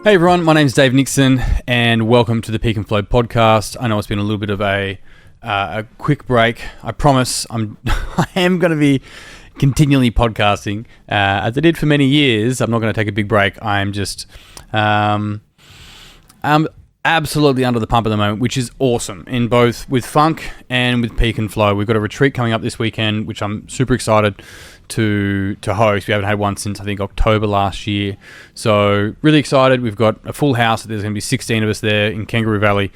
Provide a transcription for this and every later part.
Hey everyone, my name's Dave Nixon and welcome to the Peak and Flow podcast. I know it's been a little bit of a quick break. I promise I am going to be continually podcasting as I did for many years. I'm not going to take a big break. I'm just I'm absolutely under the pump at the moment, which is awesome in both with Funk and with Peak and Flow. We've got a retreat coming up this weekend, which I'm super excited to host. We haven't had one since I think October last year, so really excited. We've got a full house. There's going to be 16 of us there in Kangaroo Valley,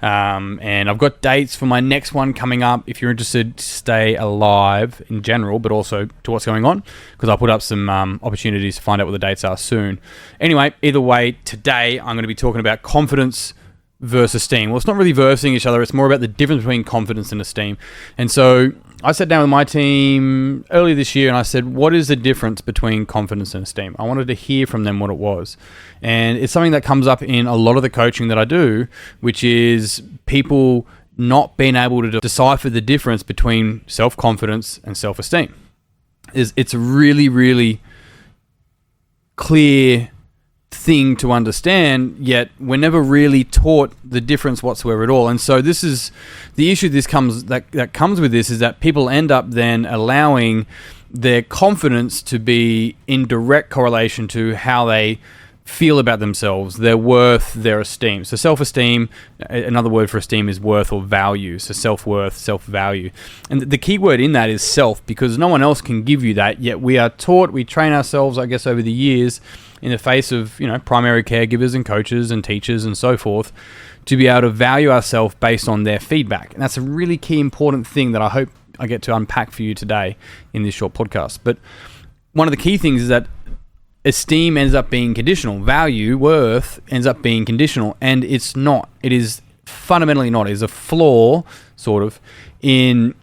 and I've got dates for my next one coming up. If you're interested, stay alive in general, but also to what's going on, because I'll put up some opportunities to find out what the dates are soon. Anyway, either way, today I'm going to be talking about confidence versus esteem. Well, it's not really versing each other. It's more about the difference between confidence and esteem. And so I sat down with my team earlier this year and I said, what is the difference between confidence and esteem? I wanted to hear from them what it was. And it's something that comes up in a lot of the coaching that I do, which is people not being able to decipher the difference between self-confidence and self-esteem. It's a really, really clear thing to understand, yet we're never really taught the difference whatsoever at all. And so this is the issue that comes with this, is that people end up then allowing their confidence to be in direct correlation to how they feel about themselves, their worth, their esteem. So self-esteem, another word for esteem is worth or value. So self-worth, self-value. And the key word in that is self, because no one else can give you that, yet we are taught, we train ourselves, I guess, over the years in the face of, primary caregivers and coaches and teachers and so forth, to be able to value ourselves based on their feedback. And that's a really key important thing that I hope I get to unpack for you today in this short podcast. But one of the key things is that esteem ends up being conditional. Value, worth, ends up being conditional, and it's not. It is fundamentally not. It is a flaw, sort of, in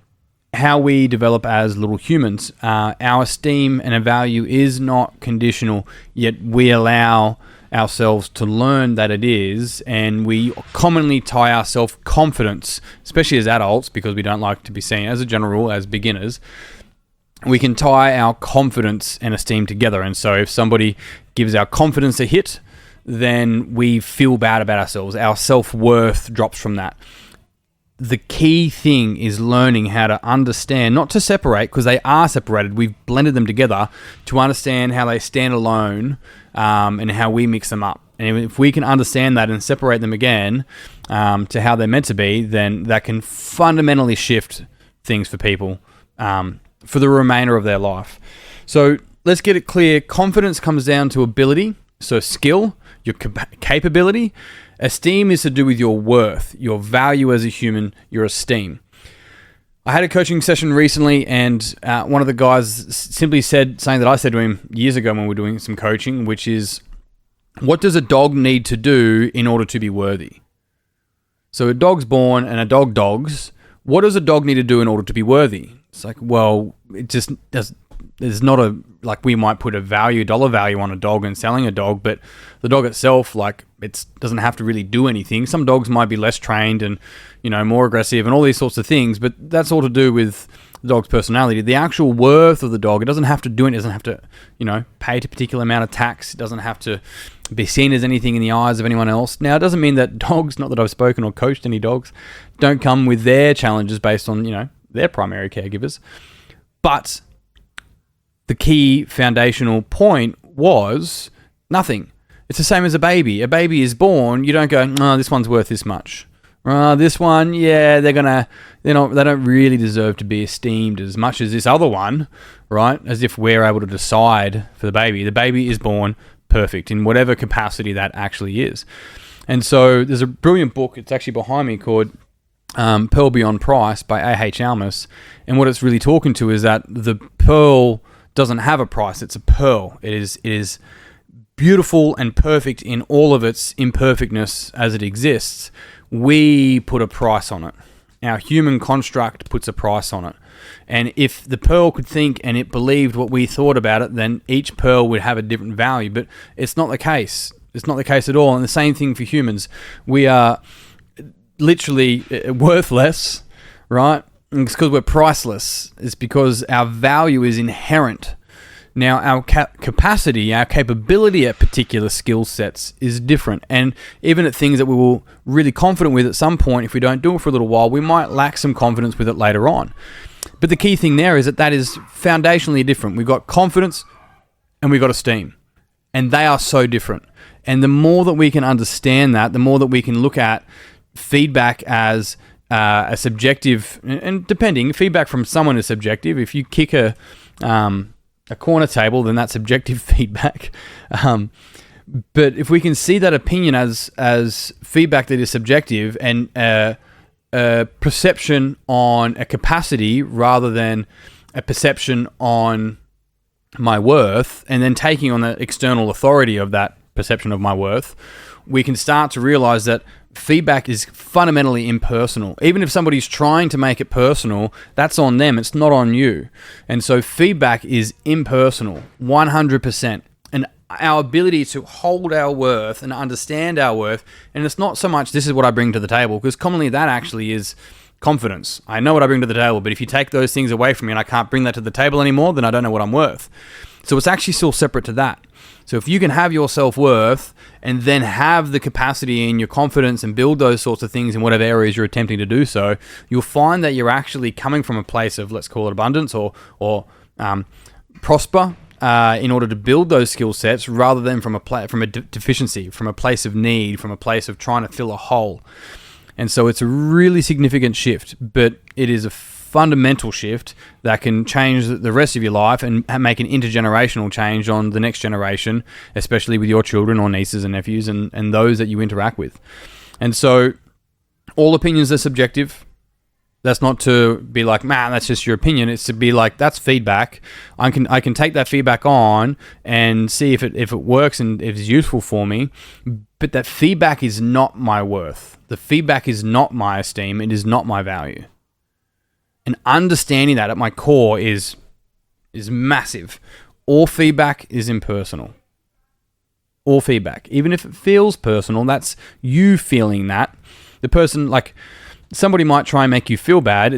how we develop as little humans. Our esteem and our value is not conditional, yet we allow ourselves to learn that it is, and we commonly tie our self-confidence, especially as adults, because we don't like to be seen, as a general rule, as beginners, we can tie our confidence and esteem together. And so if somebody gives our confidence a hit, then we feel bad about ourselves. Our self-worth drops from that. The key thing is learning how to understand, not to separate, because they are separated. We've blended them together to understand how they stand alone, and how we mix them up. And if we can understand that and separate them again to how they're meant to be, then that can fundamentally shift things for people for the remainder of their life. So let's get it clear. Confidence comes down to ability, so skill, your capability. Esteem is to do with your worth, your value as a human, your esteem. I had a coaching session recently, and one of the guys simply said something that I said to him years ago when we were doing some coaching, which is, what does a dog need to do in order to be worthy? So a dog's born and a dog dogs. What does a dog need to do in order to be worthy? It's like, well, it just does. There's not like we might put a dollar value on a dog and selling a dog, but the dog itself, it doesn't have to really do anything. Some dogs might be less trained and, more aggressive and all these sorts of things, but that's all to do with the dog's personality. The actual worth of the dog, it doesn't have to do it. It doesn't have to, pay a particular amount of tax. It doesn't have to be seen as anything in the eyes of anyone else. Now, it doesn't mean that dogs, not that I've spoken or coached any dogs, don't come with their challenges based on, their primary caregivers. But the key foundational point was nothing. It's the same as a baby. A baby is born. You don't go, oh, this one's worth this much. This one, yeah, they don't really deserve to be esteemed as much as this other one, right? As if we're able to decide for the baby. The baby is born perfect in whatever capacity that actually is. And so there's a brilliant book, it's actually behind me, called Pearl Beyond Price by A.H. Almas. And what it's really talking to is that the pearl doesn't have a price. It's a pearl. It is beautiful and perfect in all of its imperfectness as it exists. We put a price on it. Our human construct puts a price on it. And if the pearl could think and it believed what we thought about it, then each pearl would have a different value. But it's not the case. It's not the case at all. And the same thing for humans. We are literally worthless, right? And it's because we're priceless. It's because our value is inherent. Now, our capacity, our capability at particular skill sets is different. And even at things that we were really confident with at some point, if we don't do it for a little while, we might lack some confidence with it later on. But the key thing there is that is foundationally different. We've got confidence and we've got esteem. And they are so different. And the more that we can understand that, the more that we can look at feedback as a subjective, and depending, feedback from someone is subjective. If you kick a corner table, then that's subjective feedback. But if we can see that opinion as feedback that is subjective and a perception on a capacity rather than a perception on my worth, and then taking on the external authority of that perception of my worth, we can start to realize that feedback is fundamentally impersonal. Even if somebody's trying to make it personal, that's on them. It's not on you. And so feedback is impersonal, 100%. And our ability to hold our worth and understand our worth, and it's not so much this is what I bring to the table, because commonly that actually is confidence. I know what I bring to the table, but if you take those things away from me and I can't bring that to the table anymore, then I don't know what I'm worth. So it's actually still separate to that. So if you can have your self-worth and then have the capacity and your confidence and build those sorts of things in whatever areas you're attempting to do so, you'll find that you're actually coming from a place of, let's call it abundance or prosper in order to build those skill sets, rather than from a deficiency, from a place of need, from a place of trying to fill a hole. And so it's a really significant shift, but it is a fundamental shift that can change the rest of your life and make an intergenerational change on the next generation, especially with your children or nieces and nephews and those that you interact with. And so all opinions are subjective. That's not to be like, man, that's just your opinion. It's to be like, that's feedback. I can take that feedback on and see if it works and if it's useful for me. But that feedback is not my worth. The feedback is not my esteem. It is not my value. And understanding that at my core is massive. All feedback is impersonal. All feedback, even if it feels personal, that's you feeling that. The person, like, somebody might try and make you feel bad.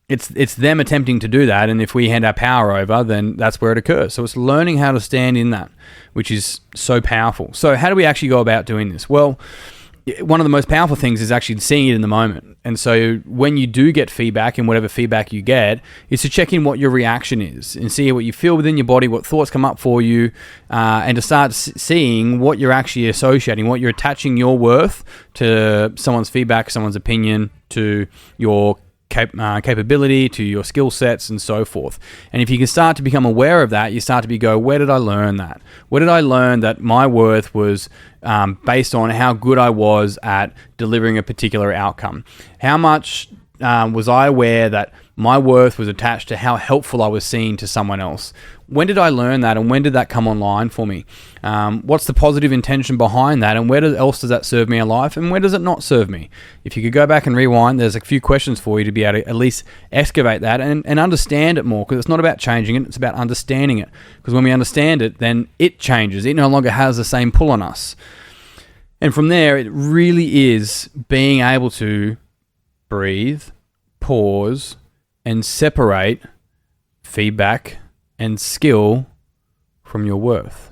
It's them attempting to do that, and if we hand our power over, then that's where it occurs. So it's learning how to stand in that, which is so powerful. So how do we actually go about doing this? Well, one of the most powerful things is actually seeing it in the moment. And so when you do get feedback, and whatever feedback you get, is to check in what your reaction is and see what you feel within your body, what thoughts come up for you, and to start seeing what you're actually associating, what you're attaching your worth to someone's feedback, someone's opinion, to your capability, to your skill sets, and so forth. And if you can start to become aware of that, you start to go, where did I learn that? Where did I learn that my worth was based on how good I was at delivering a particular outcome? How much was I aware that my worth was attached to how helpful I was seen to someone else? When did I learn that, and when did that come online for me? What's the positive intention behind that, and where else does that serve me in life, and where does it not serve me? If you could go back and rewind, there's a few questions for you to be able to at least excavate that and understand it more, because it's not about changing it, it's about understanding it. Because when we understand it, then it changes. It no longer has the same pull on us. And from there, it really is being able to breathe, pause, and separate feedback and skill from your worth.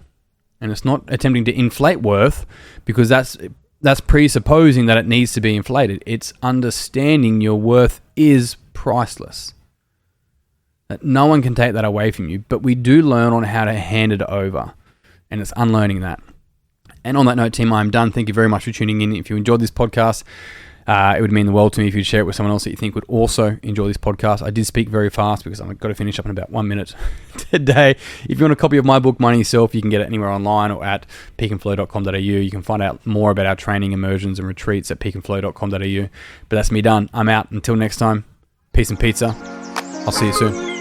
And it's not attempting to inflate worth, because that's presupposing that it needs to be inflated. It's understanding your worth is priceless. That no one can take that away from you, but we do learn on how to hand it over. And it's unlearning that. And on that note, team, I'm done. Thank you very much for tuning in. If you enjoyed this podcast, it would mean the world to me if you'd share it with someone else that you think would also enjoy this podcast. I did speak very fast because I've got to finish up in about 1 minute today. If you want a copy of my book, Money Yourself, you can get it anywhere online or at peakandflow.com.au. You can find out more about our training, immersions, and retreats at peakandflow.com.au. But that's me done. I'm out. Until next time, peace and pizza. I'll see you soon.